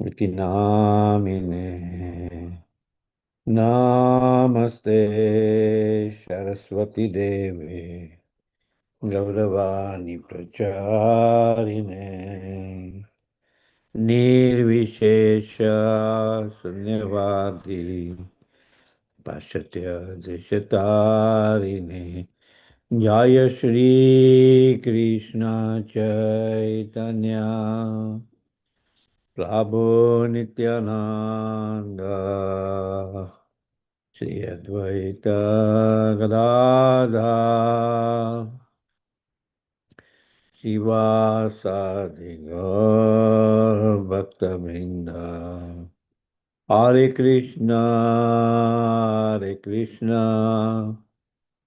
Iti namine. Namaste Saraswati Deve Gauravani Pracharine Nirvishesha Sunyavadi Pashatya Deshatarine Jaya Shri Krishna Chaitanya Prabhu Nityananda Jayādvaita Gadadha Sivasadi Gaur Bhaktavinda Hare Krishna Hare Krishna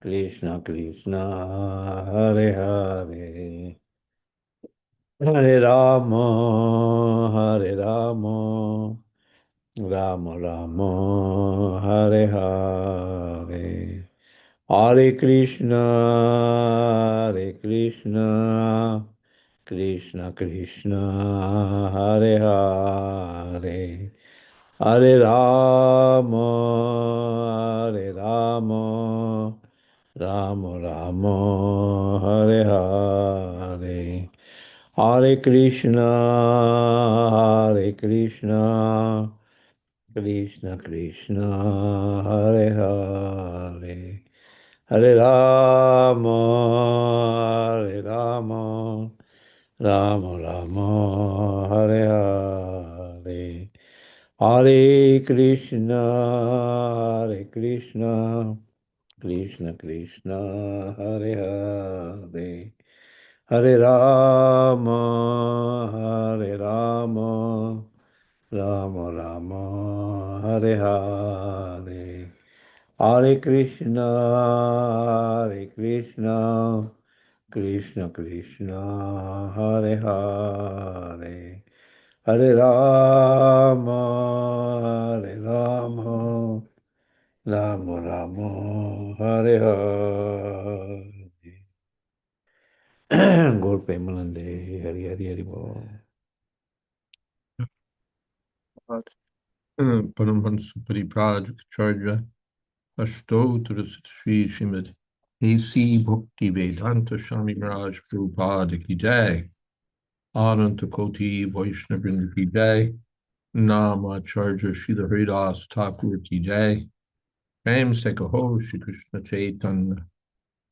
Krishna Krishna Hare Hare Hare Rama Hare Rama Rama Rama Hare Hare Hare Krishna Krishna Krishna Hare Hare Hare Rama Rama Rama Hare Hare Hare Krishna Krishna Krishna Hare Hare Hare Rama Rama Rama Hare Hare Hare Krishna Krishna Krishna Hare Hare Hare Rama Rama Rama Hare Hare Hare Krishna Krishna Krishna Hare Hare Hare Rama Rama Rama Hare Hare Gaur Premalande Hari Hari Hari Bol. Paramahansa Paripradhikacharya Ashtottara Sri Srimad A.C. Bhakti Vedanta Swami Maharaj Prabhupada Ki Jai Ananta Koti Vaishnavrinda Ki Jai Namacharya Srila Haridas Thakur Ki Jai Prem Sekaho Shri Krishna Chaitanya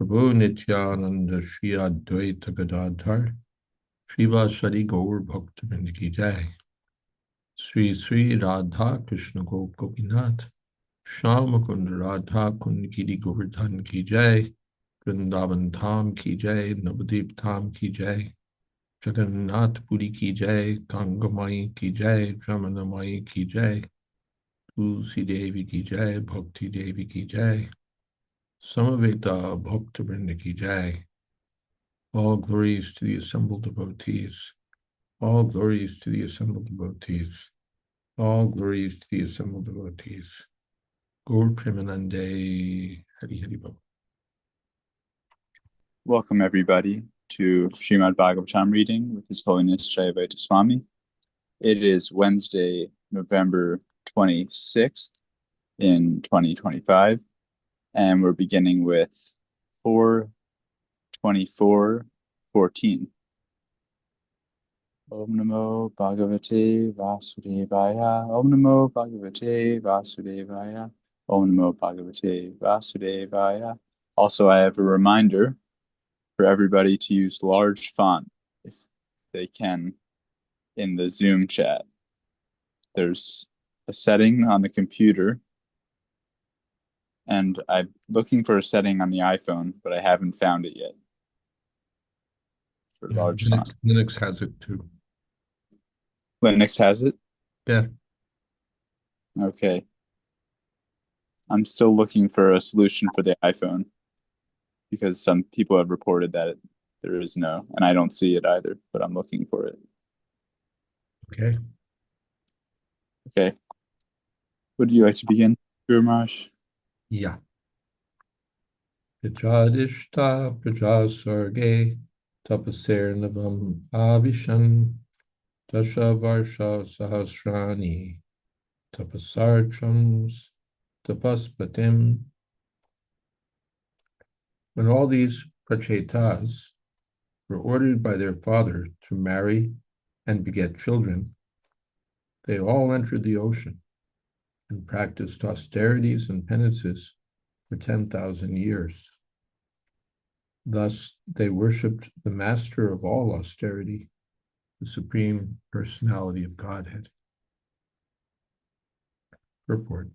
Prabhu Nityananda Shri Advaita Gadadhar Srivasadi Gaur Bhaktivinoda Ki Jai Sri Sri Radha Krishna Gopinath Shyama Kund Radha Kund Giri Govardhan Ki Jai Vrindavan Dham Ki Jai Navadip Dham Ki Jai Jagannath Puri Ki Jai Gangamai Ki Jai Jamunamai Ki Jai Tulsi Devi Ki Jai Bhakti Devi Ki Jai Samaveta Bhaktivinoda Ki Jai. All glories to the assembled devotees. All glories to the assembled devotees. All glories to the assembled devotees. Gaur Premanande Hari Hari Bol. Welcome everybody to Srimad Bhagavatam reading with His Holiness Jayādvaita Swami. It is Wednesday, November 26th in 2025, and we're beginning with 4:24:14. Om Namo Bhagavate Vasudevaya. Om Namo Bhagavate Vasudevaya. Om Namo Bhagavate Vasudevaya. Also, I have a reminder for everybody to use large font if they can in the Zoom chat. There's a setting on the computer, and I'm looking for a setting on the iPhone, but I haven't found it yet. For large font. Linux has it too. Linux has it? Yeah. Okay. I'm still looking for a solution for the iPhone, because some people have reported that there is no, and I don't see it either, but I'm looking for it. Okay. Okay. Would you like to begin, Guru Maharaj? Yeah. Prajadishta Prajasarge Tapasir Navam Avishan Dasha Varsha Sahasrani Tapasarchams Tapaspatim. When all these prachetas were ordered by their father to marry and beget children, they all entered the ocean and practiced austerities and penances for 10,000 years. Thus, they worshipped the master of all austerity, the Supreme Personality of Godhead. Purport.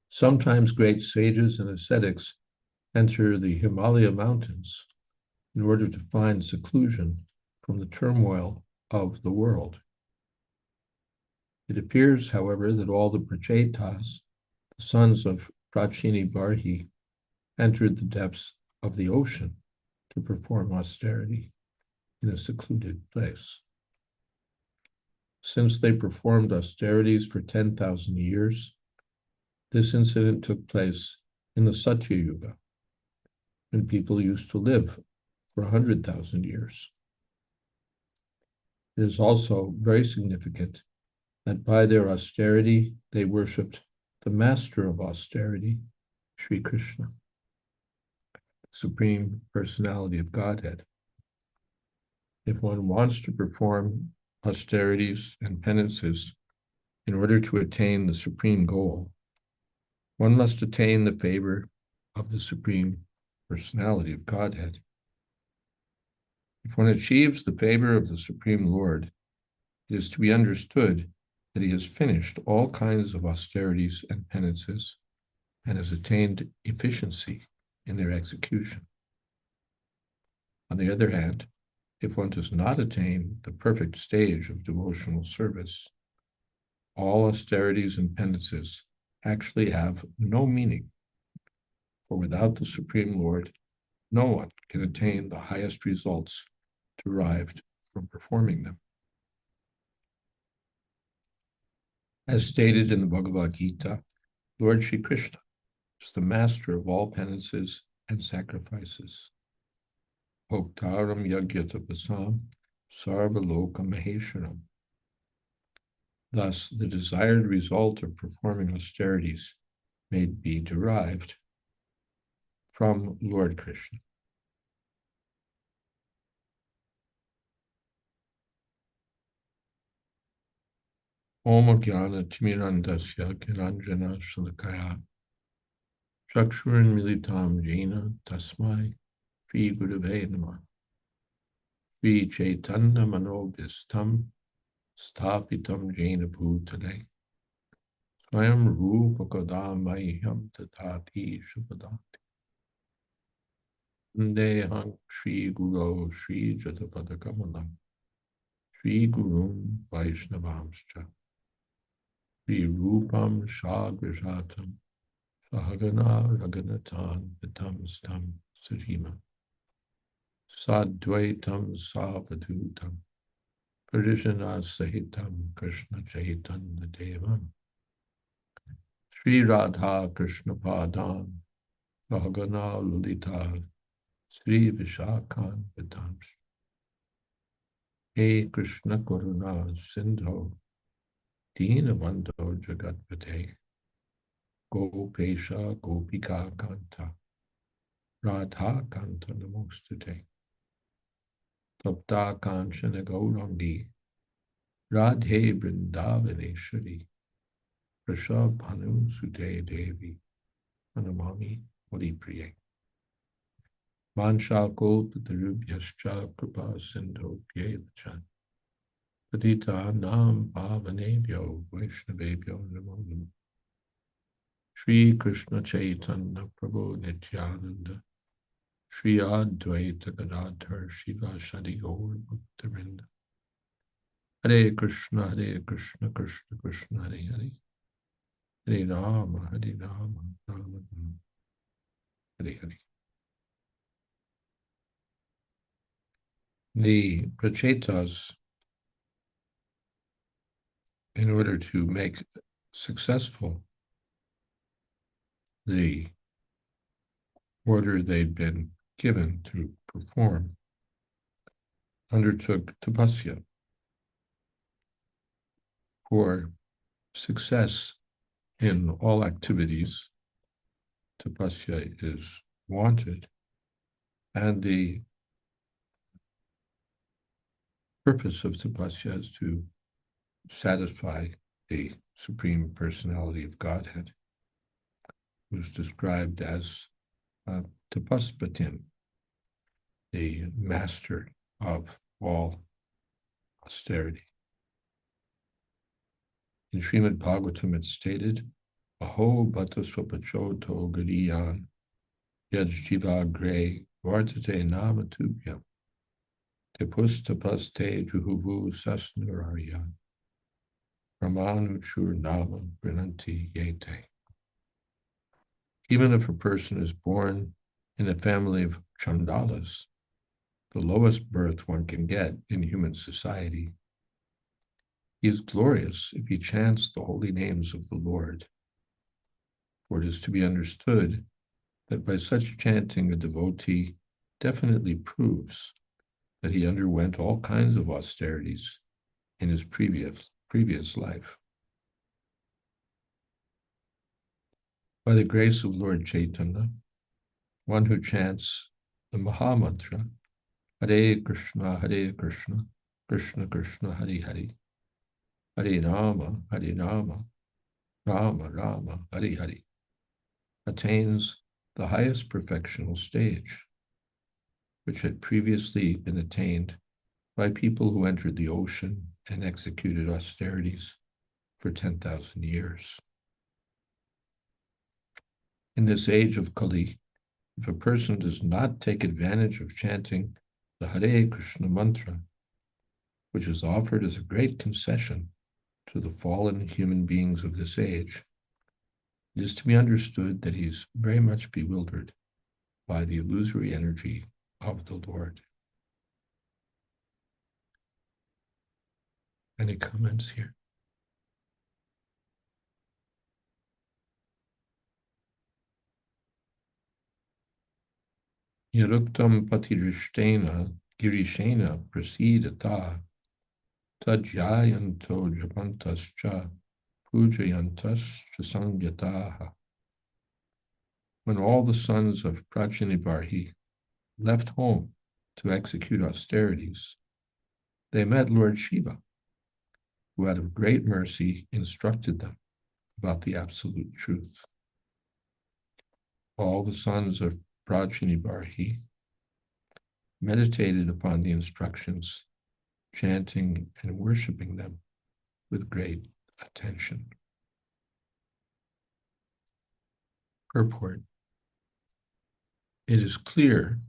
Sometimes great sages and ascetics enter the Himalaya mountains in order to find seclusion from the turmoil of the world. It appears, however, that all the prachetas, the sons of Prachini Barhi, entered the depths of the ocean to perform austerity in a secluded place. Since they performed austerities for 10,000 years, this incident took place in the Satya Yuga, when people used to live for 100,000 years. It is also very significant that by their austerity, they worshipped the master of austerity, Sri Krishna, the Supreme Personality of Godhead. If one wants to perform austerities and penances in order to attain the supreme goal, one must attain the favor of the Supreme Personality of Godhead. If one achieves the favor of the Supreme Lord, it is to be understood that he has finished all kinds of austerities and penances and has attained efficiency in their execution. On the other hand, if one does not attain the perfect stage of devotional service, all austerities and penances actually have no meaning, for without the Supreme Lord, no one can attain the highest results derived from performing them. As stated in the Bhagavad Gita, Lord Shri Krishna is the master of all penances and sacrifices. Bhoktaram Yagyatapasam Sarvaloka Maheswaram. Thus, the desired result of performing austerities may be derived from Lord Krishna. Om Jnana Timirandasya Kiranjana Shalakaya Chakshurin Militam Jena Tasmai Shri Gurave Namah Shri Chaitanya Manobhistam Stapitam Jena Bhutale Swayam Rupa Kadamaiham Tatati Shupadanti Ndehang Shri Guru Shri Jatapadakamalam Shri Gurum Vaishnavamscha Shri Rupam Shagrajatam Sahagana Raganatan Vitam Stam Sarima Sadvaitam Savadutam Parishana Sahitam Krishna Chaitanya Devam Sri Radha Krishna Padam Sahagana Lulita Sri Vishakan Vitam He Krishna Karuna Sindho Deenabandho Jagatpate Gopesha Gopika Kanta Radha Kanta Namostute Tapta Kanchana Gaurangi Radhe Vrindavaneshwari Prashabhanu Sute Devi Anamami Haripriye Manshal Kalpatarubhyascha Kripa Sindho Pyevachan Padita Nam Bhavanebhyo Vaishnavebhyo Namo Namo Shri Krishna Chaitanya Prabhu Nityananda Shri Advaita Gadadhar Shiva Shadi Gaur Bhaktivinoda Hare Krishna Krishna Krishna Hare Hare Hare Rama Rama Rama Hare Hare. The prachetas, in order to make successful the order they'd been given to perform, undertook tapasya. For success in all activities, tapasya is wanted, and the purpose of tapasya is to satisfy the Supreme Personality of Godhead, who is described as tapaspatim, the master of all austerity. In Srimad Bhagavatam, it's stated, Aho bhata swapachoto gariyan yajjiva gre vartate nama tubhyam tepus tapaste juhuvu sasnurariyan ramanuchur nama prananti yete. Even if a person is born in a family of chandalas, the lowest birth one can get in human society, he is glorious if he chants the holy names of the Lord. For it is to be understood that by such chanting a devotee definitely proves that he underwent all kinds of austerities in his previous life. By the grace of Lord Chaitanya, one who chants the Mahamantra, Hare Krishna, Krishna Krishna, Hare Hare, Hare Rama, Rama Rama, Hare Hare, attains the highest perfectional stage, which had previously been attained by people who entered the ocean and executed austerities for 10,000 years. In this age of Kali, if a person does not take advantage of chanting the Hare Krishna mantra, which is offered as a great concession to the fallen human beings of this age, it is to be understood that he is very much bewildered by the illusory energy of the Lord. Any comments here? Yaruktam patirishtena girishena prasidata tajyayanto japantascha pujayantascha sangyataha. When all the sons of Prajanibarhi left home to execute austerities, they met Lord Shiva, who out of great mercy instructed them about the absolute truth. All the sons of Prajanibarhi meditated upon the instructions, chanting and worshiping them with great attention. Purport. It is clear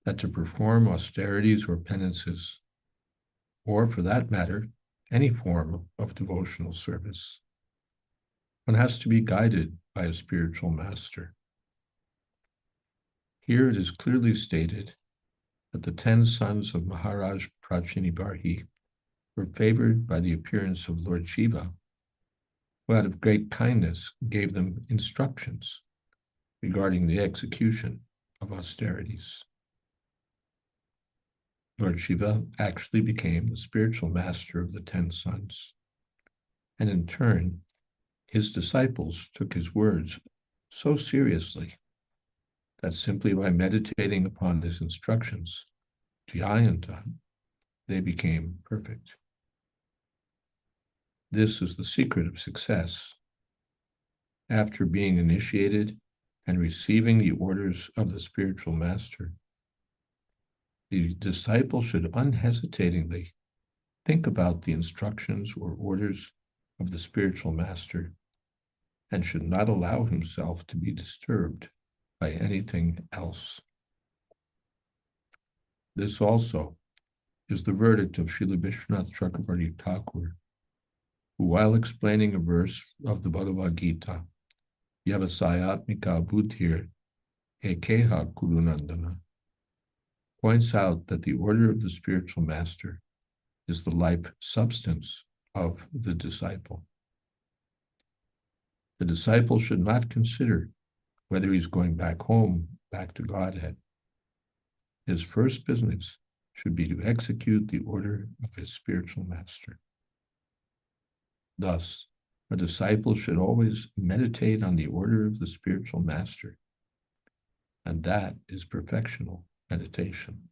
that to perform austerities or penances, or for that matter, any form of devotional service, one has to be guided by a spiritual master. Here it is clearly stated that the 10 sons of Maharaj Prajanibarhi were favored by the appearance of Lord Shiva, who out of great kindness gave them instructions regarding the execution of austerities. Lord Shiva actually became the spiritual master of the 10 sons, and in turn, his disciples took his words so seriously that simply by meditating upon his instructions, Jayādvaita, they became perfect. This is the secret of success. After being initiated and receiving the orders of the spiritual master, the disciple should unhesitatingly think about the instructions or orders of the spiritual master and should not allow himself to be disturbed by anything else. This also is the verdict of Srila Vishwanath Chakravarti Thakur, who, while explaining a verse of the Bhagavad Gita, Yavasayatmika Buddhir Ekeha Kurunandana, points out that the order of the spiritual master is the life substance of the disciple. The disciple should not consider whether he's going back home, back to Godhead. His first business should be to execute the order of his spiritual master. Thus, a disciple should always meditate on the order of the spiritual master, and that is perfectional meditation.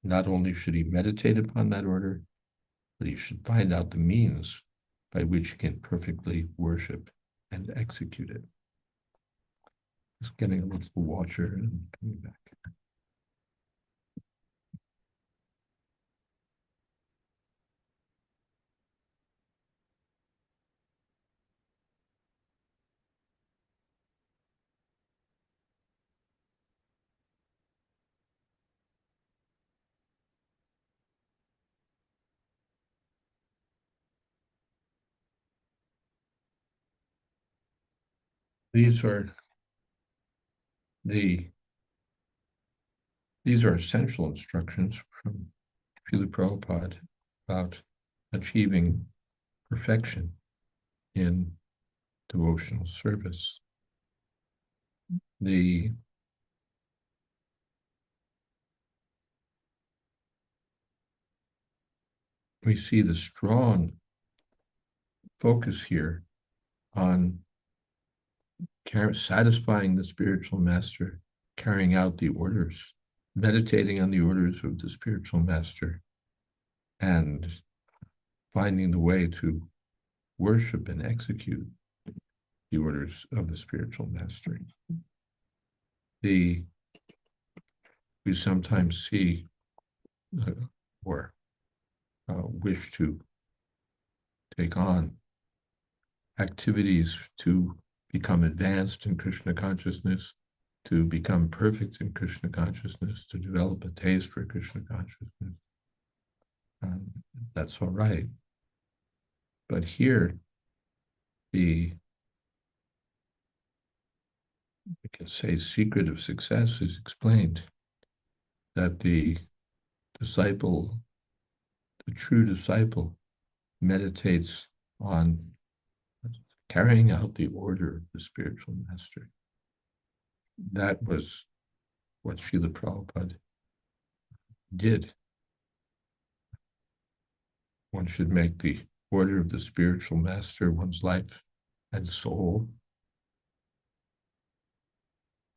Not only should he meditate upon that order, but he should find out the means by which he can perfectly worship and execute it. Just getting a little water and coming back. These are essential instructions from Srila Prabhupada about achieving perfection in devotional service. We see the strong focus here on satisfying the spiritual master, carrying out the orders, meditating on the orders of the spiritual master, and finding the way to worship and execute the orders of the spiritual master. We sometimes see or wish to take on activities to become advanced in Krishna consciousness, to become perfect in Krishna consciousness, to develop a taste for Krishna consciousness. That's all right. But here, we can say secret of success is explained, that the disciple, the true disciple, meditates on carrying out the order of the spiritual master. That was what Srila Prabhupada did. One should make the order of the spiritual master one's life and soul.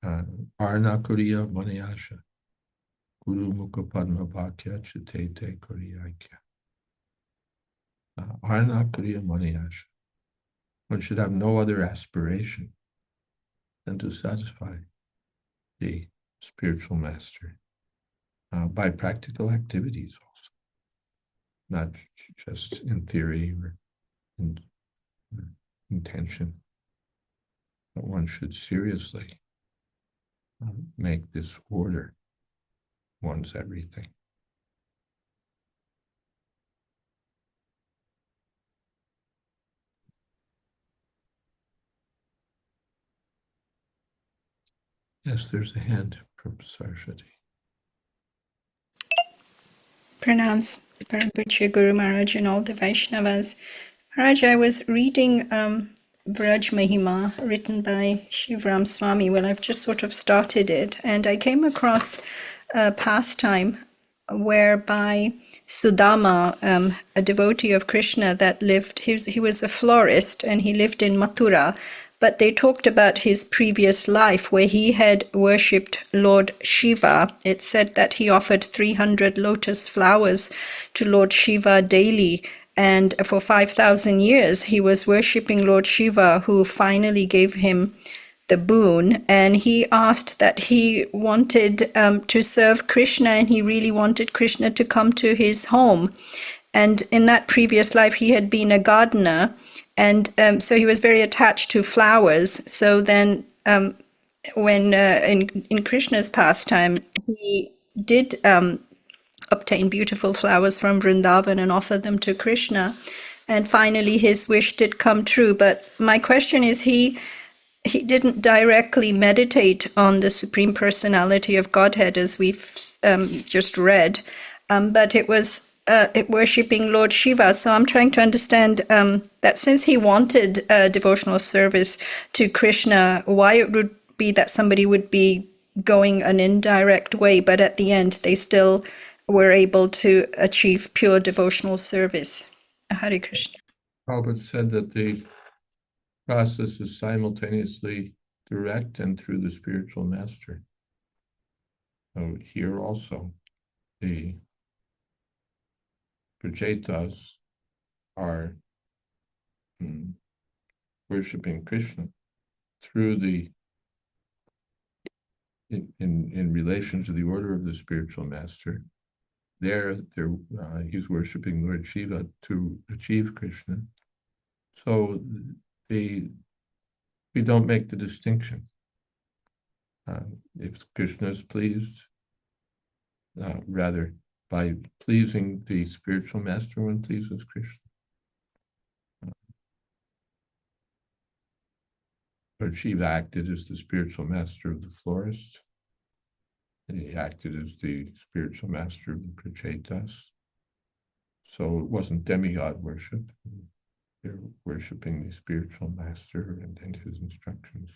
Arna Kuriya Manayasha, Guru Mukha Padma Bhakya Chitete Kuriyakya. Arna Kuriya Manayasha. One should have no other aspiration than to satisfy the spiritual master by practical activities also, not just in theory or in intention. But one should seriously make this order one's everything. Yes, there's a hand from Saraswati. Pranams, Parampujya Guru Maharaj and all the Vaishnavas. Maharaj, I was reading Vraj Mahima, written by Shivram Swami. Well, I've just sort of started it, and I came across a pastime whereby Sudama, a devotee of Krishna that lived, he was a florist and he lived in Mathura, but they talked about his previous life where he had worshipped Lord Shiva. It said that he offered 300 lotus flowers to Lord Shiva daily, and for 5,000 years he was worshipping Lord Shiva, who finally gave him the boon. And he asked that he wanted to serve Krishna, and he really wanted Krishna to come to his home. And in that previous life he had been a gardener, and so he was very attached to flowers. So then when in Krishna's pastime, he did obtain beautiful flowers from Vrindavan and offer them to Krishna. And finally his wish did come true. But my question is, he didn't directly meditate on the Supreme Personality of Godhead as we've just read, but it was worshipping Lord Shiva. So I'm trying to understand that since he wanted devotional service to Krishna, why it would be that somebody would be going an indirect way, but at the end they still were able to achieve pure devotional service. Hare Krishna. Prabhupada said that the process is simultaneously direct and through the spiritual master. So here also, the Prachetas are worshipping Krishna through the in relation to the order of the spiritual master. He's worshipping Lord Shiva to achieve Krishna. So we don't make the distinction. If Krishna is pleased, rather by pleasing the spiritual master, one pleases Krishna. Lord Shiva acted as the spiritual master of the florist, and he acted as the spiritual master of the Prachetas. So it wasn't demigod worship. They're worshiping the spiritual master and his instructions.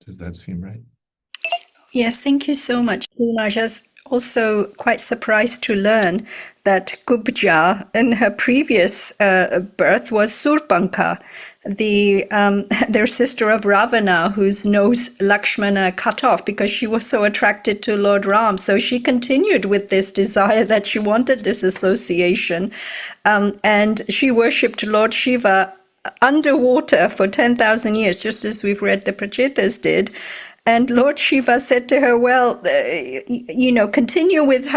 Does that seem right? Yes, thank you so much. I was also quite surprised to learn that Kubja in her previous birth was Surpanka, their sister of Ravana, whose nose Lakshmana cut off because she was so attracted to Lord Ram. So she continued with this desire that she wanted this association, and she worshipped Lord Shiva underwater for 10,000 years, just as we've read the Prachetas did. And Lord Shiva said to her, well, continue with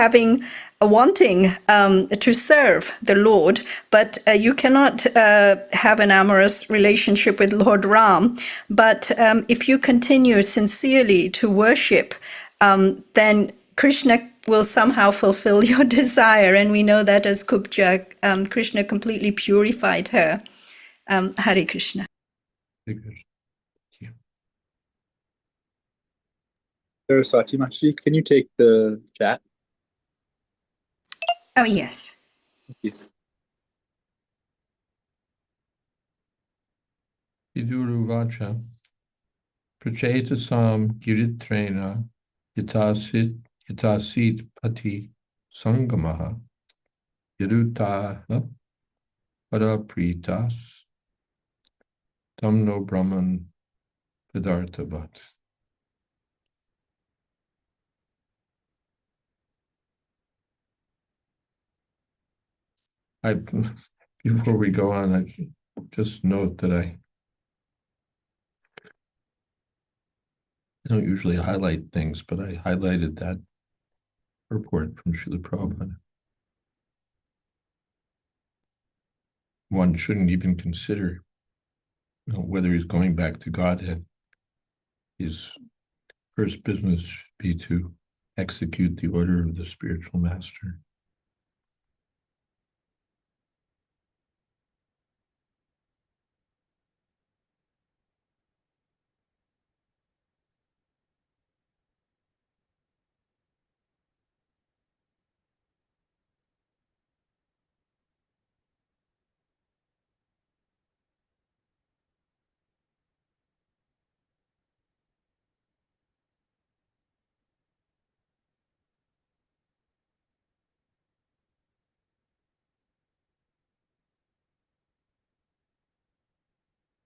wanting to serve the Lord, but you cannot have an amorous relationship with Lord Ram. But if you continue sincerely to worship, then Krishna will somehow fulfill your desire. And we know that as Kubja, Krishna completely purified her. Hare Krishna. Hare Krishna. Saraswati Machi, can you take the chat? Oh, yes. Thank you. Viduru Vacha Prachetasam Giritrena Yatasit Pati Sangamaha Yadutaha Parapritas Tamno Brahman Vidartavat. Before we go on, I should just note that I don't usually highlight things, but I highlighted that report from Srila Prabhupada. One shouldn't even consider whether he's going back to Godhead. His first business should be to execute the order of the spiritual master.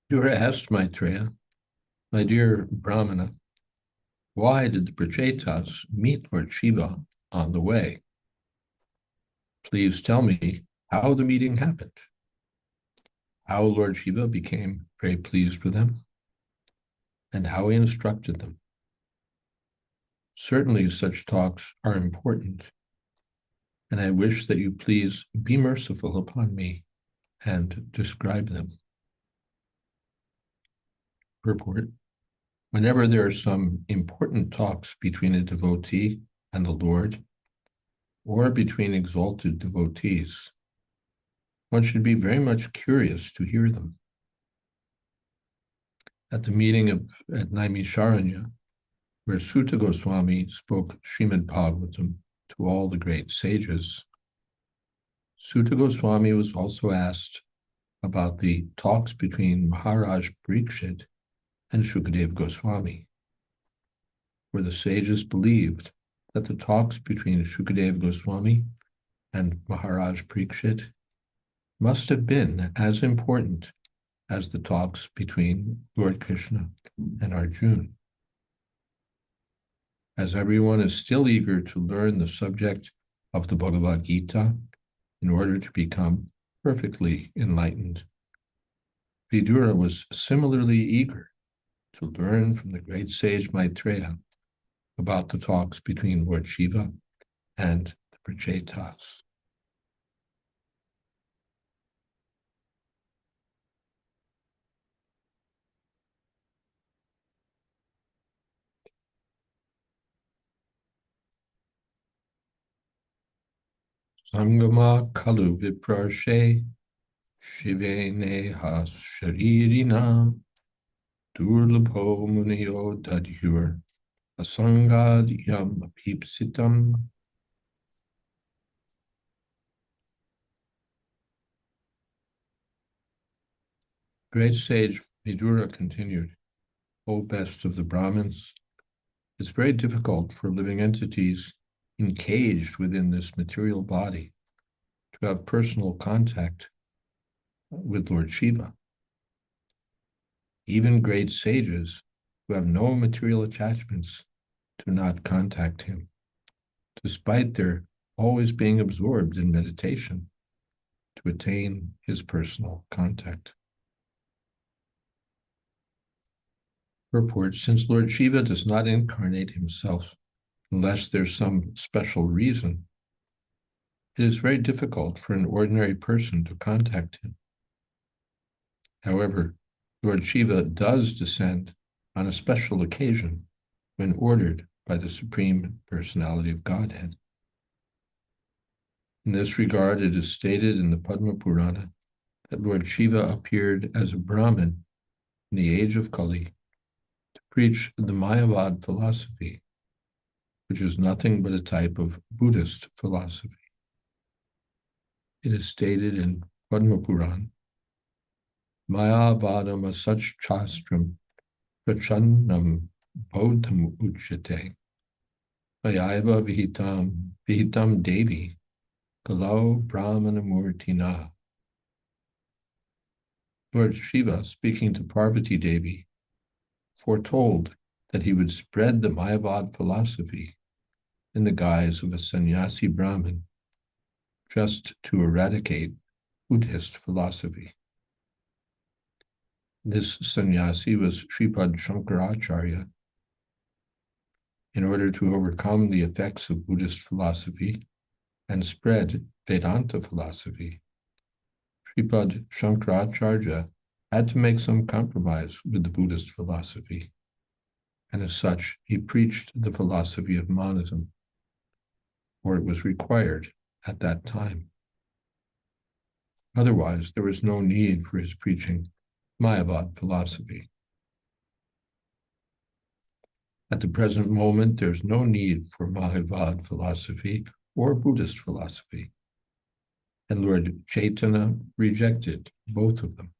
You were asked, Maitreya, my dear Brahmana, why did the Prachetas meet Lord Shiva on the way? Please tell me how the meeting happened, how Lord Shiva became very pleased with them, and how he instructed them. Certainly such talks are important, and I wish that you please be merciful upon me and describe them. Purport: whenever there are some important talks between a devotee and the Lord, or between exalted devotees, one should be very much curious to hear them. At the meeting at Naimisharanya, where Sutta Goswami spoke Srimad Bhagavatam to all the great sages, Sutta Goswami was also asked about the talks between Maharaj Parikshit and Shukadev Goswami. where the sages believed that the talks between Shukadeva Goswami and Maharaj Parikshit must have been as important as the talks between Lord Krishna and Arjuna. As everyone is still eager to learn the subject of the Bhagavad Gita in order to become perfectly enlightened, Vidura was similarly eager to learn from the great sage Maitreya about the talks between Lord Shiva and the Prachetas. Sangama kalu viprarshe shivene has sharirina durlabho muniyo dadhur asangad yam apipsitam. Great sage Vidura continued, O best of the Brahmins, it's very difficult for living entities encaged within this material body to have personal contact with Lord Shiva. Even great sages who have no material attachments do not contact him, despite their always being absorbed in meditation to attain his personal contact. Purport: since Lord Shiva does not incarnate himself unless there's some special reason, it is very difficult for an ordinary person to contact him. However, Lord Shiva does descend on a special occasion when ordered by the Supreme Personality of Godhead. In this regard, it is stated in the Padma Purana that Lord Shiva appeared as a Brahmin in the age of Kali to preach the Mayavad philosophy, which is nothing but a type of Buddhist philosophy. It is stated in Padma Purana, Mayavadam asach chastram prachannam bodham uchyate mayaiva vihitam devi kalau brahmanamurtina. Lord Shiva, speaking to Parvati Devi, foretold that he would spread the Mayavad philosophy in the guise of a sannyasi Brahmin, just to eradicate Buddhist philosophy. This sannyasi was Sripad Shankaracharya. In order to overcome the effects of Buddhist philosophy and spread Vedanta philosophy, Sripad Shankaracharya had to make some compromise with the Buddhist philosophy, and as such, he preached the philosophy of monism, or it was required at that time. Otherwise, there was no need for his preaching Mayavad philosophy. At the present moment, there's no need for Mayavad philosophy or Buddhist philosophy, and Lord Chaitanya rejected both of them.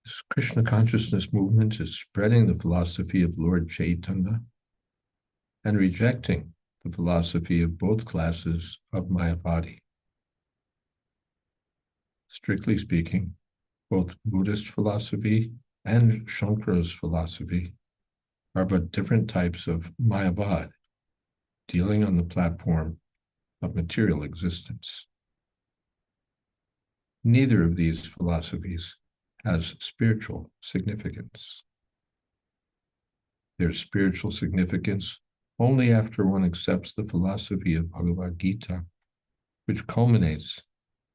This Krishna consciousness movement is spreading the philosophy of Lord Chaitanya and rejecting the philosophy of both classes of Mayavadi. Strictly speaking, both Buddhist philosophy and Shankara's philosophy are but different types of Mayavad, dealing on the platform of material existence. Neither of these philosophies has spiritual significance. There's spiritual significance only after one accepts the philosophy of Bhagavad Gita, which culminates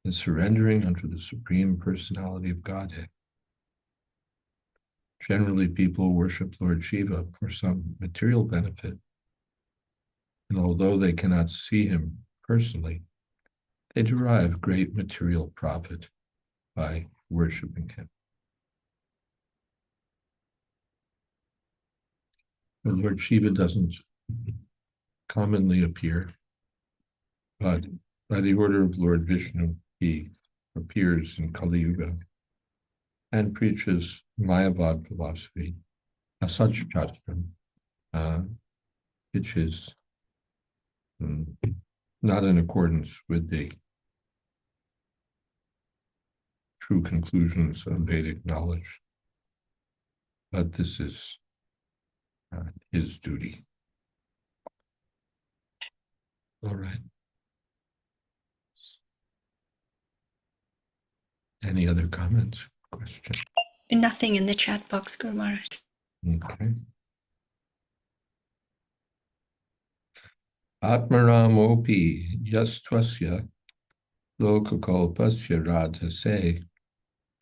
in surrendering unto the Supreme Personality of Godhead. Generally, people worship Lord Shiva for some material benefit, and although they cannot see him personally, they derive great material profit by worshiping him. The Lord Shiva doesn't commonly appear, but by the order of Lord Vishnu, he appears in Kali Yuga and preaches Mayavad philosophy asachastram, which is not in accordance with the true conclusions of Vedic knowledge, but this is his duty. All right. Any other comments, questions? Nothing in the chat box, Guru Maharaj. Okay. Atmaramopi yastvasya lokakalpasya radhase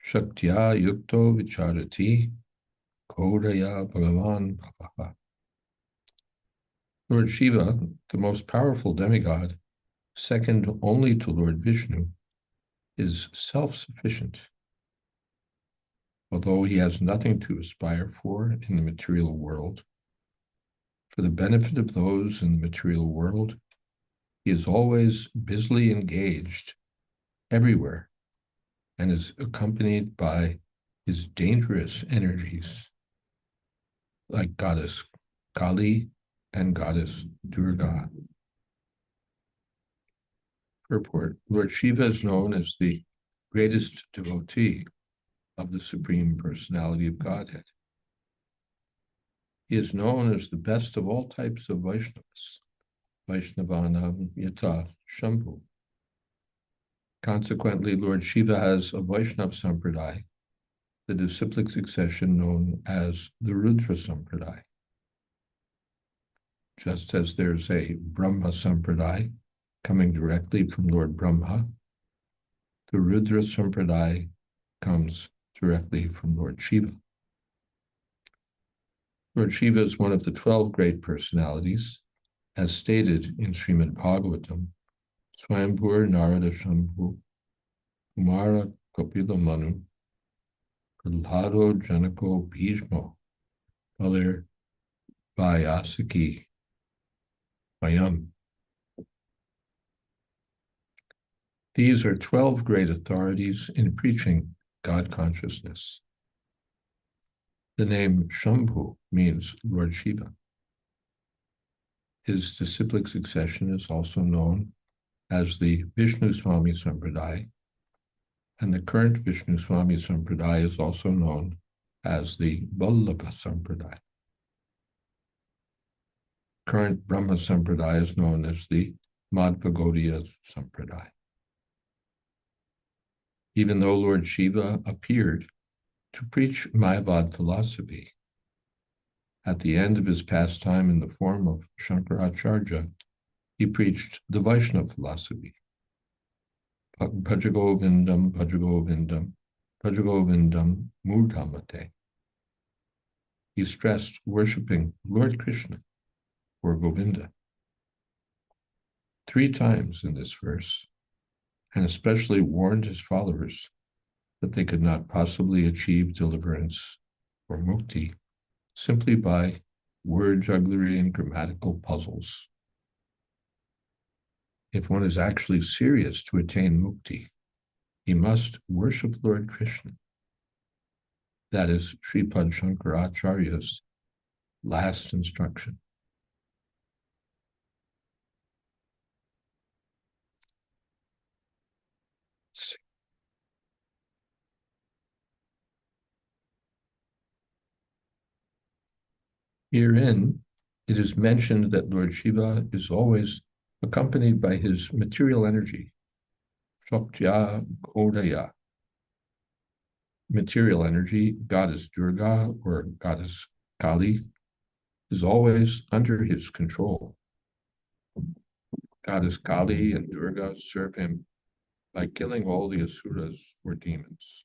shaktya yukto vicharati kodaya bhagavan bhavaha. Lord Shiva, the most powerful demigod, second only to Lord Vishnu, is self-sufficient. Although he has nothing to aspire for in the material world, for the benefit of those in the material world, he is always busily engaged everywhere and is accompanied by his dangerous energies, like goddess Kali and goddess Durga. Purport: Lord Shiva is known as the greatest devotee of the Supreme Personality of Godhead. He is known as the best of all types of Vaishnavas, Vaishnavanam Yata Shambhu. Consequently, Lord Shiva has a Vaishnav Sampradaya, the disciplic succession known as the Rudra Sampradaya. Just as there's a Brahma Sampradaya coming directly from Lord Brahma, the Rudra Sampradaya comes directly from Lord Shiva. Lord Shiva is one of the 12 great personalities, as stated in Srimad Bhagavatam, Swambhur Narada Shambhu, Kumara Kapila Manu, Prahlado Janako Bhishmo, Balir Vyasaki Mayam. These are 12 great authorities in preaching God consciousness. The name Shambhu means Lord Shiva. His disciplic succession is also known as the Vishnu Swami Sampradaya, and the current Vishnu Swami Sampradaya is also known as the Vallabha Sampradaya. Current Brahma Sampradaya is known as the Madhva Gaudiya Sampradaya. Even though Lord Shiva appeared to preach Mayavad philosophy, at the end of his pastime in the form of Shankaracharya, he preached the Vaishnava philosophy. Bhajagovindam, Bhajagovindam, Bhajagovindam Murdhamate. He stressed worshipping Lord Krishna or Govinda 3 times in this verse, and especially warned his followers that they could not possibly achieve deliverance or mukti simply by word jugglery and grammatical puzzles. If one is actually serious to attain mukti, he must worship Lord Krishna. That is Sripad Shankaracharya's last instruction. Herein, it is mentioned that Lord Shiva is always accompanied by his material energy, Shaktya Kodaya. Material energy, goddess Durga or goddess Kali, is always under his control. Goddess Kali and Durga serve him by killing all the asuras or demons.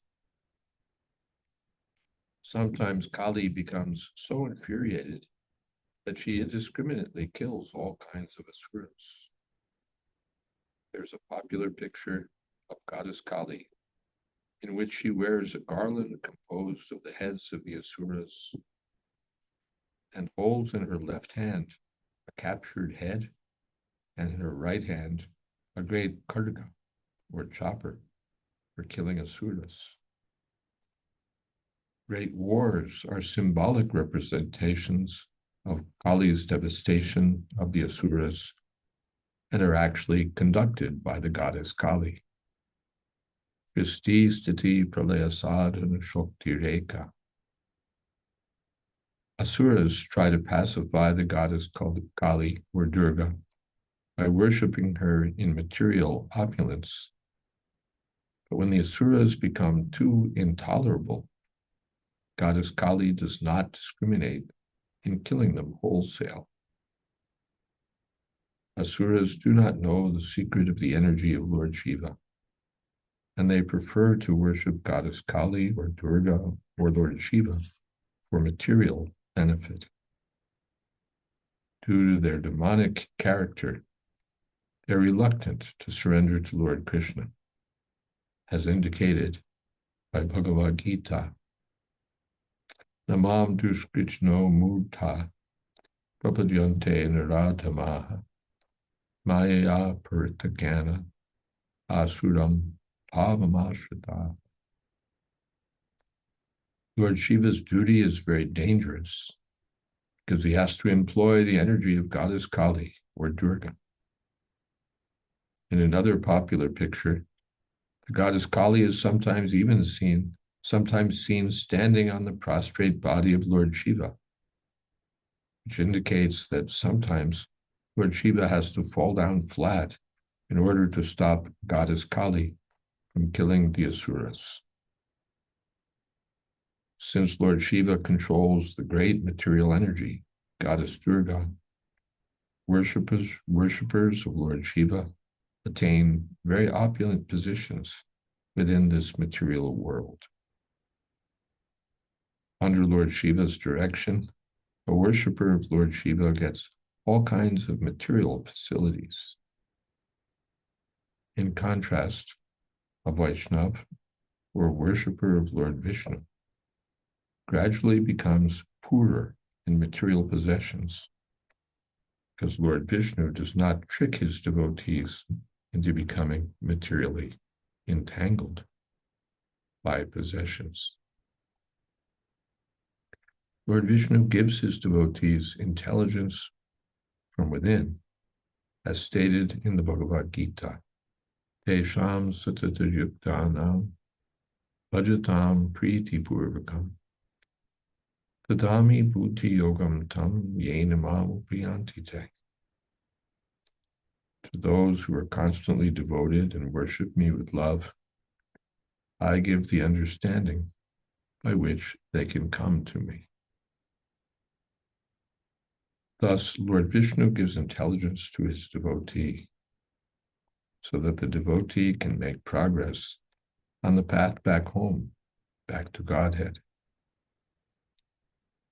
Sometimes Kali becomes so infuriated that she indiscriminately kills all kinds of asuras. There's a popular picture of goddess Kali in which she wears a garland composed of the heads of the asuras and holds in her left hand a captured head, and in her right hand a great khadga or chopper for killing asuras. Great wars are symbolic representations of Kali's devastation of the Asuras and are actually conducted by the goddess Kali. Shristi Stiti Pralaya Sadhana Shakti Reka. Asuras try to pacify the goddess Kali or Durga by worshipping her in material opulence. But when the Asuras become too intolerable, Goddess Kali does not discriminate in killing them wholesale. Asuras do not know the secret of the energy of Lord Shiva, and they prefer to worship Goddess Kali or Durga or Lord Shiva for material benefit. Due to their demonic character, they're reluctant to surrender to Lord Krishna, as indicated by Bhagavad Gita. Namam duskritno murta prapadyante naratamaha maya paritagana asuram pavamashrita. Lord Shiva's duty is very dangerous because he has to employ the energy of Goddess Kali or Durga. In another popular picture, the Goddess Kali is sometimes seen standing on the prostrate body of Lord Shiva, which indicates that sometimes Lord Shiva has to fall down flat in order to stop Goddess Kali from killing the Asuras. Since Lord Shiva controls the great material energy, Goddess Durga, worshippers of Lord Shiva attain very opulent positions within this material world. Under Lord Shiva's direction, a worshipper of Lord Shiva gets all kinds of material facilities. In contrast, a Vaishnav, or a worshipper of Lord Vishnu, gradually becomes poorer in material possessions, because Lord Vishnu does not trick his devotees into becoming materially entangled by possessions. Lord Vishnu gives his devotees intelligence from within, as stated in the Bhagavad Gita. Tesham satata yuktanam bhajatam priti purvakam tadami buddhi yogam tam yenamam priyanti te. To those who are constantly devoted and worship me with love, I give the understanding by which they can come to me. Thus, Lord Vishnu gives intelligence to his devotee, so that the devotee can make progress on the path back home, back to Godhead.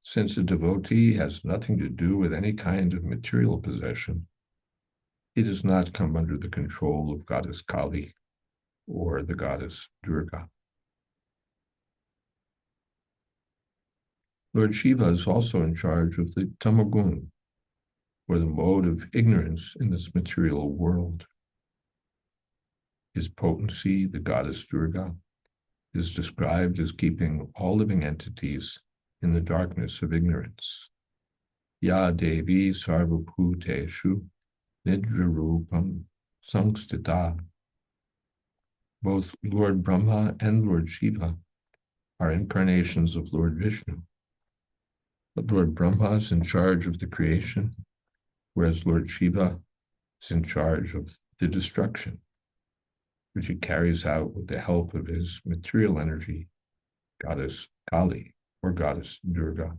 Since a devotee has nothing to do with any kind of material possession, he does not come under the control of Goddess Kali or the Goddess Durga. Lord Shiva is also in charge of the tamagun, or the mode of ignorance in this material world. His potency, the Goddess Durga, is described as keeping all living entities in the darkness of ignorance. Ya Devi Sarvabhuteshu Nidrarupam Samstita. Both Lord Brahma and Lord Shiva are incarnations of Lord Vishnu. But Lord Brahma is in charge of the creation, whereas Lord Shiva is in charge of the destruction, which he carries out with the help of his material energy, Goddess Kali or Goddess Durga.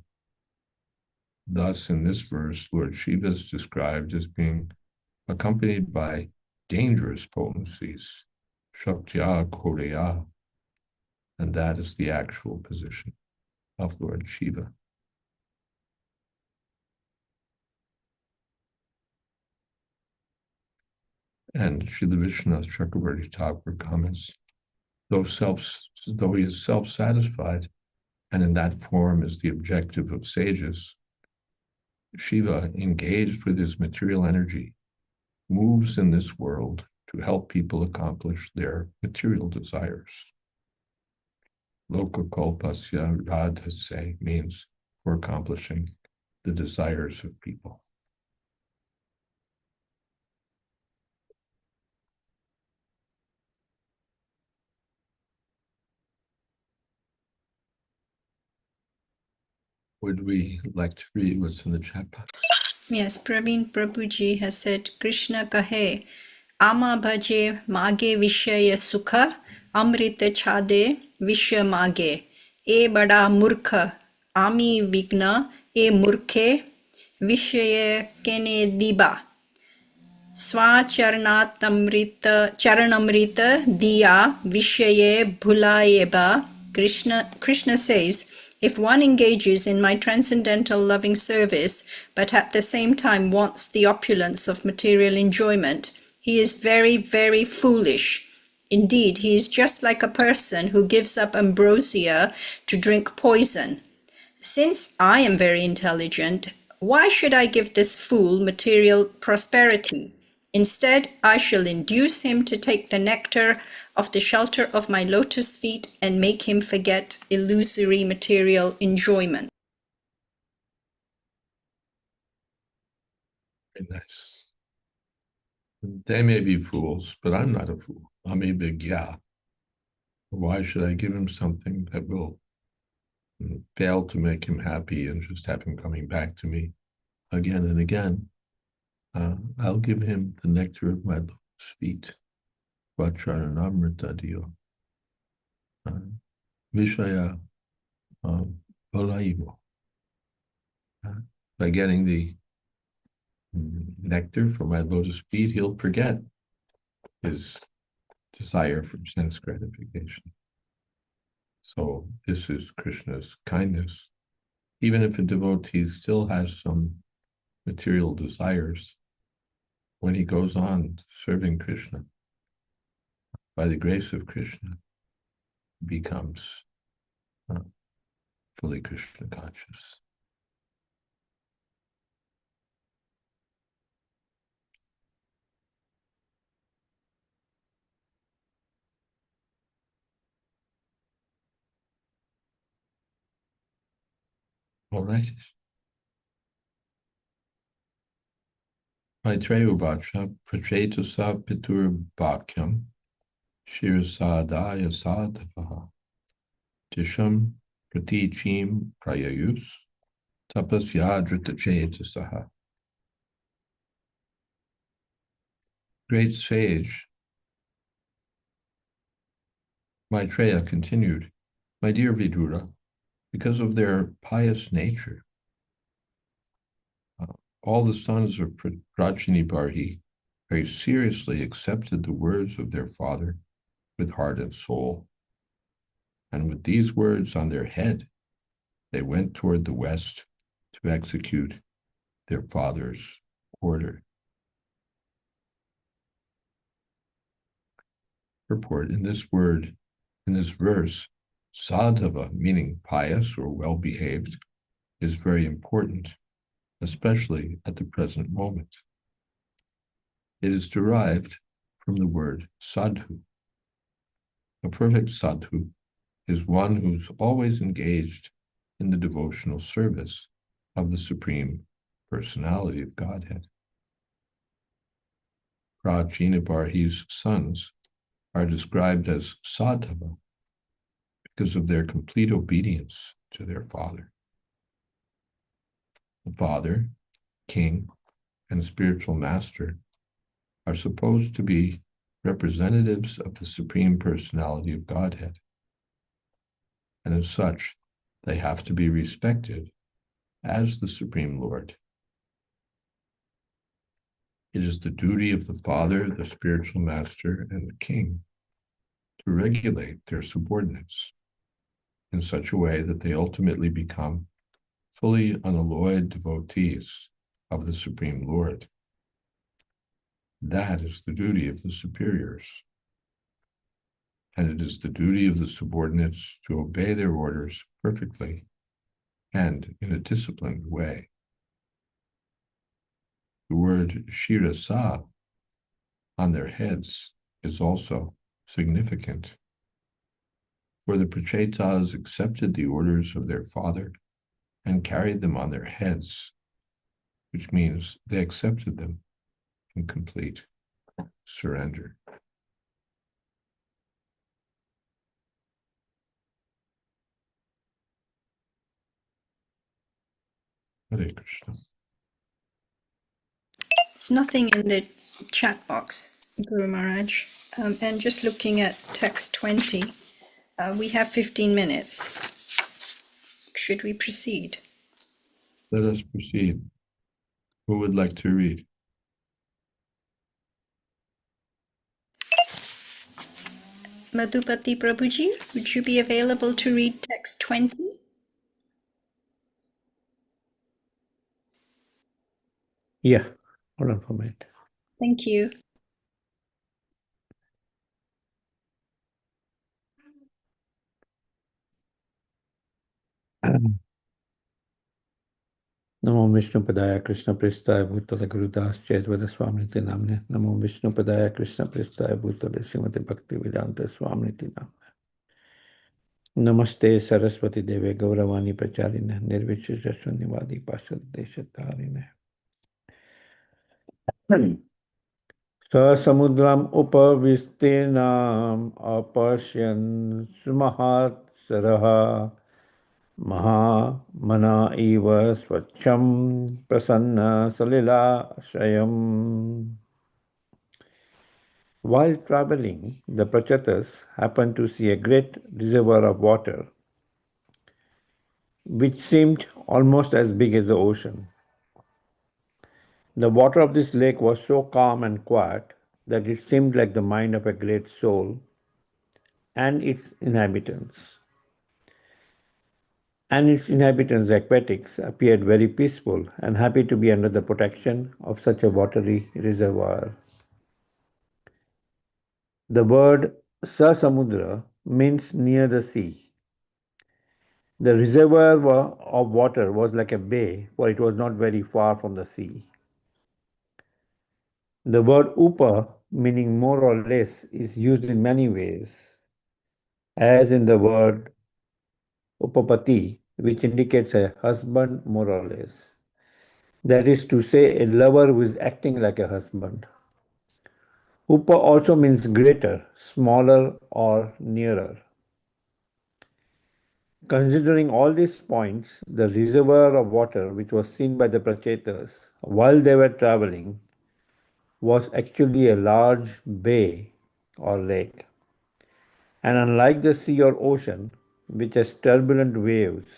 Thus, in this verse, Lord Shiva is described as being accompanied by dangerous potencies, Shaktya Koreya, and that is the actual position of Lord Shiva. And Srila Vishwanath Chakravarti Thakur comments, though he is self-satisfied, and in that form is the objective of sages, Shiva, engaged with his material energy, moves in this world to help people accomplish their material desires. Lokakalpasya radhase means for accomplishing the desires of people. Would we like to read what's in the chat box? Yes, Praveen Prabhuji has said, Krishna kahe, ama bhaje mage vishaya sukha, amrita chade vishya mage, e bada murkha, ami vigna, e murkhe, vishaya kene diba. Charanamrita diya vishaye bhulayeba. Krishna says, if one engages in my transcendental loving service, but at the same time wants the opulence of material enjoyment, he is very, very foolish. Indeed, he is just like a person who gives up ambrosia to drink poison. Since I am very intelligent, why should I give this fool material prosperity? Instead, I shall induce him to take the nectar of the shelter of my lotus feet and make him forget illusory material enjoyment. Very nice. They may be fools, but I'm not a fool. I'm a big yeah. Why should I give him something that will fail to make him happy and just have him coming back to me again and again? I'll give him the nectar of my lotus feet. Vacharanamrita diyo. Vishaya Balaivo. By getting the nectar from my lotus feet, he'll forget his desire for sense gratification. So this is Krishna's kindness. Even if a devotee still has some material desires, when he goes on serving Krishna, by the grace of Krishna, he becomes fully Krishna conscious. All right. Maitreya Vacha Prachetasa Pitur Bhakyam Shirasadaya Sadhavaha Tisham Pratichim Prayayus Tapasyadrita Chetasaha. Great sage Maitreya continued, my dear Vidura, because of their pious nature, all the sons of Prachini Barhi very seriously accepted the words of their father with heart and soul. And with these words on their head, they went toward the west to execute their father's order. Purport: in this verse, sadhava, meaning pious or well-behaved, is very important, especially at the present moment. It is derived from the word sadhu. A perfect sadhu is one who's always engaged in the devotional service of the Supreme Personality of Godhead. Prachina Barhi's sons are described as sadhava because of their complete obedience to their father. The father, king, and spiritual master are supposed to be representatives of the Supreme Personality of Godhead. And as such, they have to be respected as the Supreme Lord. It is the duty of the Father, the spiritual master, and the king to regulate their subordinates in such a way that they ultimately become fully unalloyed devotees of the Supreme Lord. That is the duty of the superiors. And it is the duty of the subordinates to obey their orders perfectly and in a disciplined way. The word shirasa on their heads is also significant. For the Prachetas accepted the orders of their father and carried them on their heads, which means they accepted them in complete surrender. Hare Krishna. It's nothing in the chat box, Guru Maharaj. And just looking at text 20, we have 15 minutes. Should we proceed? Let us proceed. Who would like to read? Madhupati Prabhuji, would you be available to read text 20? Yeah, hold on for a minute. Thank you. Namo Vishnu Padaya Krishna Pristaya Bhutale Gurudas Jayādvaita Swamniti Namne. Namo Vishnu Padaya Krishna Pristaya Bhutale Srimati Bhakti Vedanta Swamniti Namne. Namaste Saraswati Deve Gauravani Pracharine Nirvichya Shunivadi Pashad Deshatarine. Samudram Upavistinam Apashyan Sumahat Saraha Maha Mana Eva Swacham Prasanna Salila Shayam. While traveling, the Prachatas happened to see a great reservoir of water, which seemed almost as big as the ocean. The water of this lake was so calm and quiet that it seemed like the mind of a great soul and its inhabitants. The aquatics, appeared very peaceful and happy to be under the protection of such a watery reservoir. The word Sasamudra means near the sea. The reservoir of water was like a bay, for it was not very far from the sea. The word Upa, meaning more or less, is used in many ways, as in the word Upapati, which indicates a husband more or less. That is to say, a lover who is acting like a husband. Upa also means greater, smaller, or nearer. Considering all these points, the reservoir of water which was seen by the Prachetas while they were traveling was actually a large bay or lake. And unlike the sea or ocean, which has turbulent waves,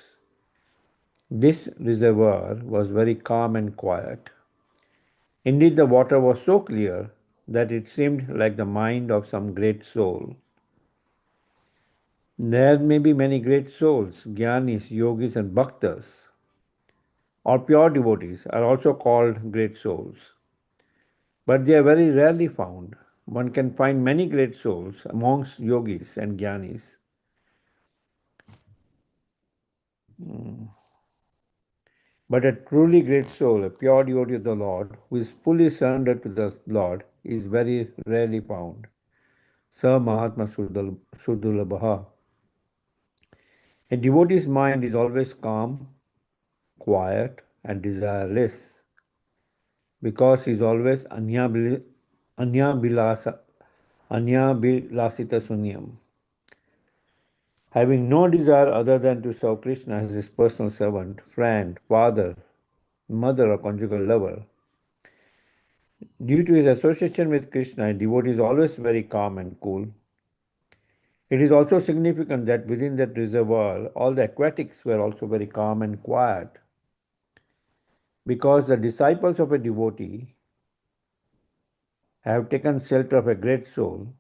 this reservoir was very calm and quiet. Indeed, the water was so clear that it seemed like the mind of some great soul. There may be many great souls, jnanis, yogis, and bhaktas, or pure devotees are also called great souls. But they are very rarely found. One can find many great souls amongst yogis and jnanis. But a truly great soul, a pure devotee of the Lord, who is fully surrendered to the Lord, is very rarely found. Sa Mahatma Surdulabha. A devotee's mind is always calm, quiet, and desireless, because he is always anyabilasita sunyam, having no desire other than to serve Krishna as his personal servant, friend, father, mother, or conjugal lover. Due to his association with Krishna, a devotee is always very calm and cool. It is also significant that within that reservoir, all the aquatics were also very calm and quiet, because the disciples of a devotee have taken shelter of a great soul.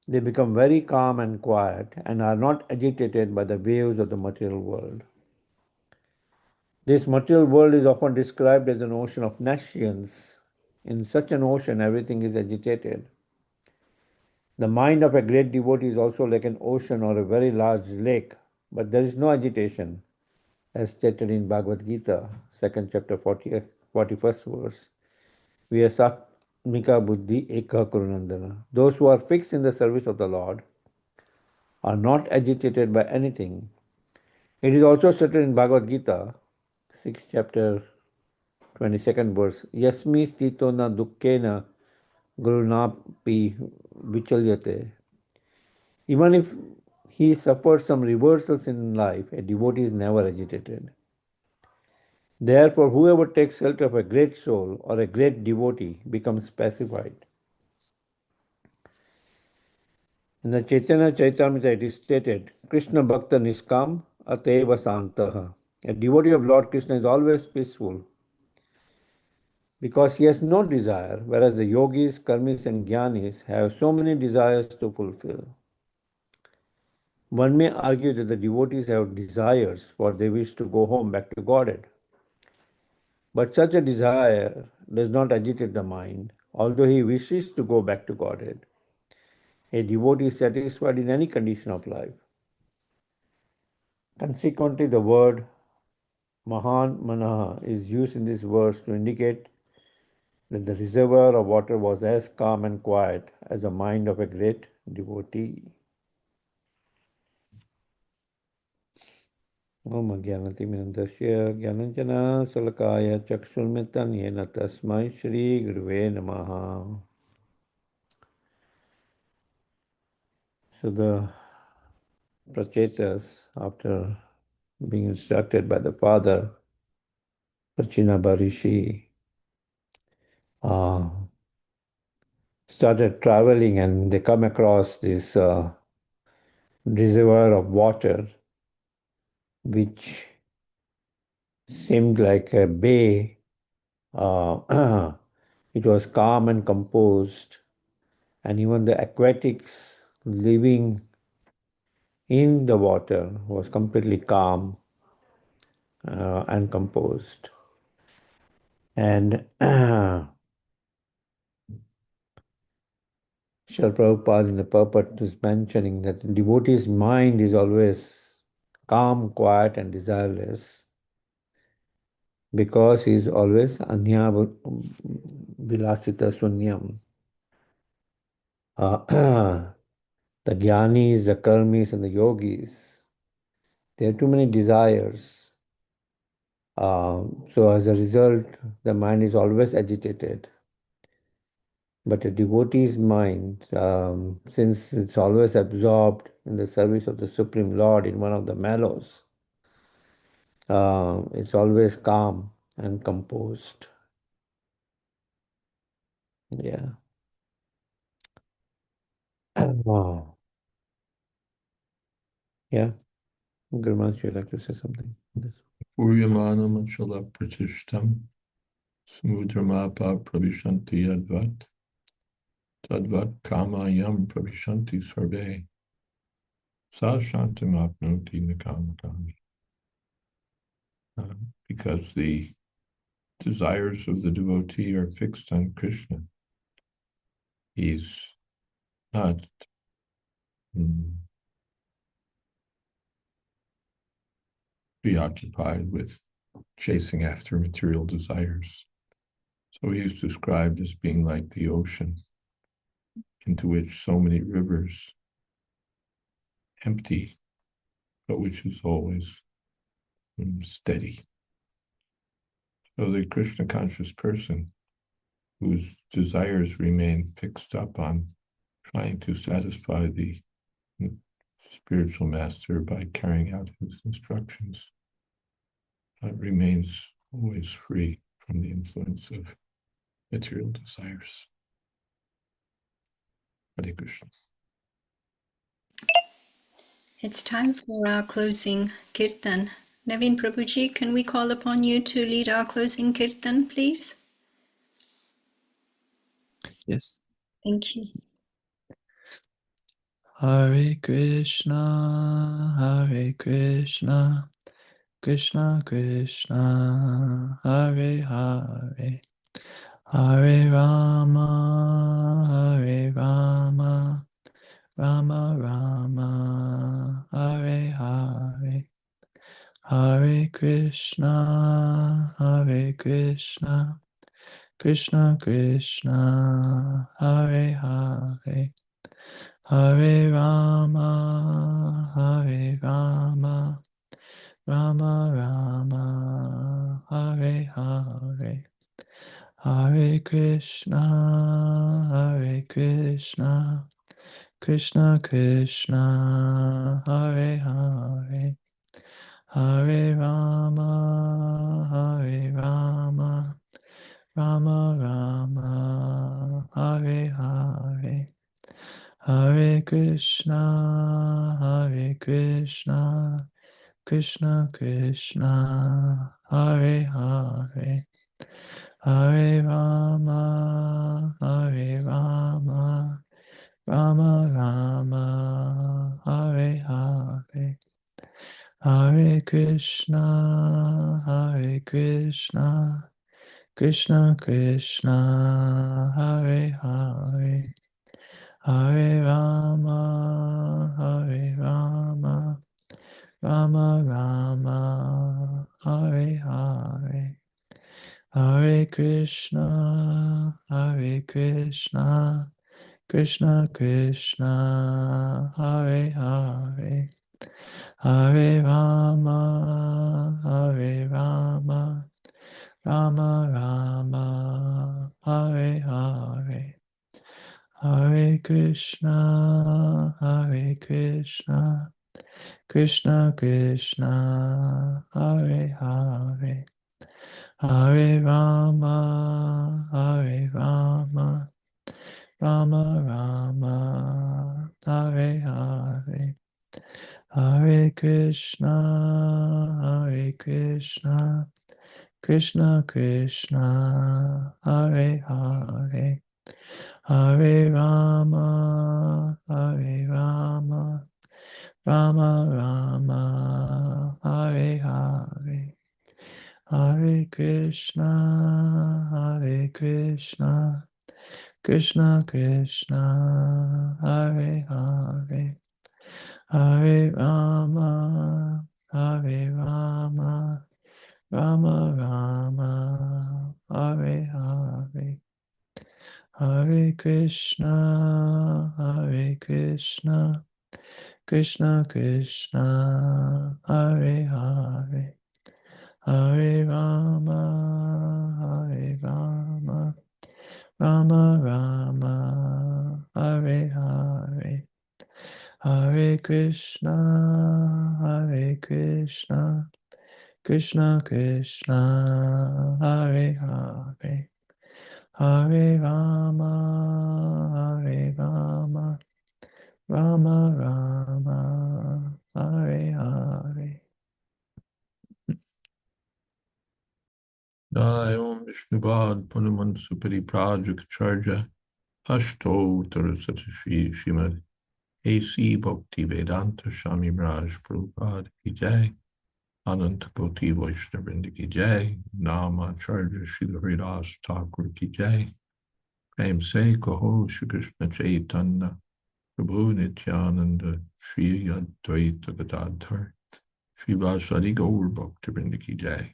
They become very calm and quiet and are not agitated by the waves of the material world. This material world is often described as an ocean of nescience. In such an ocean, everything is agitated. The mind of a great devotee is also like an ocean or a very large lake, but there is no agitation, as stated in Bhagavad Gita, 2nd chapter, 41st verse. Mika Buddhi Eka Kurunandana. Those who are fixed in the service of the Lord are not agitated by anything. It is also stated in Bhagavad Gita, 6th chapter, 22nd verse, Yasmi stito na dukkena gurunapi vichalyate. Even if he suffers some reversals in life, a devotee is never agitated. Therefore, whoever takes shelter of a great soul or a great devotee becomes pacified. In the Chaitanya Charitamrita it is stated, Krishna Bhakta Niskam Ateva Santaha. A devotee of Lord Krishna is always peaceful because he has no desire, whereas the yogis, karmis and jnanis have so many desires to fulfill. One may argue that the devotees have desires, for they wish to go home back to Godhead. But such a desire does not agitate the mind, although he wishes to go back to Godhead. A devotee is satisfied in any condition of life. Consequently, the word Mahan Manaha is used in this verse to indicate that the reservoir of water was as calm and quiet as the mind of a great devotee. Om Jnanatimindasya Jnananjana Salakaya Chakshulmitan Yena Tasmai Shri Guruve Namaha. So the Prachetas, after being instructed by the father, Prachinabha Rishi, started traveling and they come across this reservoir of water which seemed like a bay. It was calm and composed, and even the aquatics living in the water was completely calm and composed. And Srila Prabhupada in the purport is mentioning that the devotee's mind is always calm, quiet, and desireless because he is always anya vilasita sunyam. The jnanis, the karmis, and the yogis, they have too many desires. So as a result, the mind is always agitated. But a devotee's mind, since it's always absorbed in the service of the Supreme Lord in one of the mellows, it's always calm and composed. Yeah. Wow. Yeah. Guru Maharaj, you'd like to say something? Puryamanam Achala Pratishtam Samudramapa Pravishanti Advat Tadvat Kamayam Pravishanti Sarve Sa Shantam Apnoti Nikamakami. Because the desires of the devotee are fixed on Krishna. He's not preoccupied with chasing after material desires. So he's described as being like the ocean into which so many rivers empty, but which is always steady. So the Krishna conscious person whose desires remain fixed up on trying to satisfy the spiritual master by carrying out his instructions remains always free from the influence of material desires. Hare Krishna. It's time for our closing kirtan. Naveen Prabhuji, can we call upon you to lead our closing kirtan, please? Yes. Thank you. Hare Krishna, Hare Krishna, Krishna Krishna, Hare Hare, Hare Rama, Hare Rama, Rama Rama, Hare Hare, Hare Krishna, Krishna Krishna, Hare Hare, Hare Rama, Hare Rama, Rama Rama, Hare Hare, Hare Krishna, Hare Krishna, Krishna Krishna, Hare Hare, Hare Rama, Hare Rama, Rama Rama, Hare Hare, Hare Krishna, Hare Krishna, Krishna Krishna, Hare Hare, Hare Rama, Hare Rama, Rama Rama, Hare Hare, Hare Krishna, Hare Krishna, Krishna Krishna, Hare Hare, Hare Rama, Hare Rama, Rama Rama, Hare Hare, Hare Krishna, Hare Krishna, Krishna Krishna, Hare Hare, Hare Rama, Hare Rama, Rama Rama, Hare Hare, Hare Krishna, Hare Krishna, Krishna Krishna, Hare Hare, Hare Rama, Hare Rama, Rama Rama, Hare Hare, Hare Krishna, Hare Krishna, Krishna Krishna, Hare Hare, Hare Rama, Hare Rama, Rama Rama, Hare Hare, Hare Krishna, Hare Krishna, Krishna Krishna, Hare Hare, Hare Rama, Hare Rama, Rama Rama, Hare Hare, Hare Krishna, Hare Krishna, Krishna Krishna, Hare Hare, Hare Rama, Hare Rama, Rama Rama, Hare Hare, Hare Krishna, Hare Krishna, Krishna Krishna, Hare Hare, Hare Rama, Hare Rama, Rama Rama, Hare Hare. Jai Om Vishnupad Panuman Supari Prajak Charja Ashto Tarasati Shri Srimad A.C. Bhakti Vedanta Swami Maharaj Prabhupada Ki Jai Anant Koti Vaishnavrinda Ki Jai Nama Charja Srila Haridas Thakur Ki Jai Prem Se Kaho Shri Krishna Chaitanya Prabhu Nityananda Shri Jayādvaita Gadadhar Shri Vasari Gaur Bhaktivinoda Ki Jai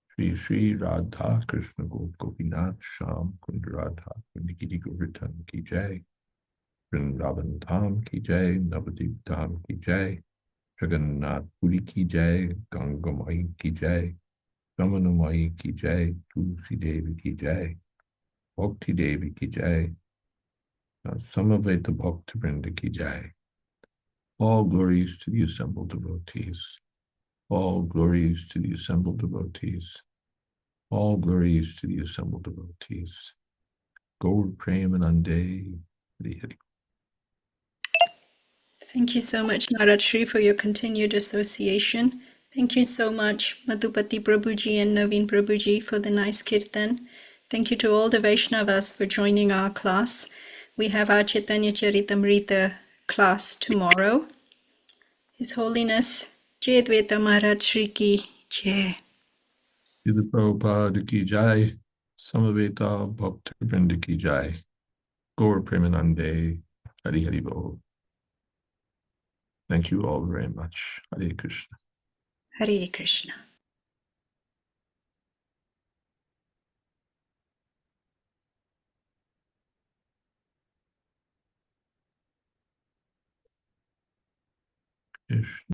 Shri Shri Radha Krishna Gopinath Sham Kund Radha Nikiti Govardhan Ki Jai Vrindavan Dham Ki Jai Navadip Dham Ki Jai Jagannath Puri Ki Jai Gangamai Ki Jai Ramanamai Ki Jai Tulsi Devi Ki Jai Bhakti Devi Ki Jai Samaveta Bhaktivinoda Ki Jai. All glories to the assembled devotees. All glories to the assembled devotees. All glories to the assembled devotees. Gaur Premanande Hari Hari. Thank you so much, Narad Shri, for your continued association. Thank you so much, Madhupati Prabhuji and Naveen Prabhuji, for the nice kirtan. Thank you to all the Vaishnavas for joining our class. We have our Chaitanya Charitamrita class tomorrow. His Holiness Jayādvaita Maharaj Shri Ki Jai. Srila Prabhupada Ki Jai. Samaveta Bhaktivinoda Ki Jai. Gaur Premanande Hari Hari Bol. Thank you all very much. Hare Krishna. Hare Krishna.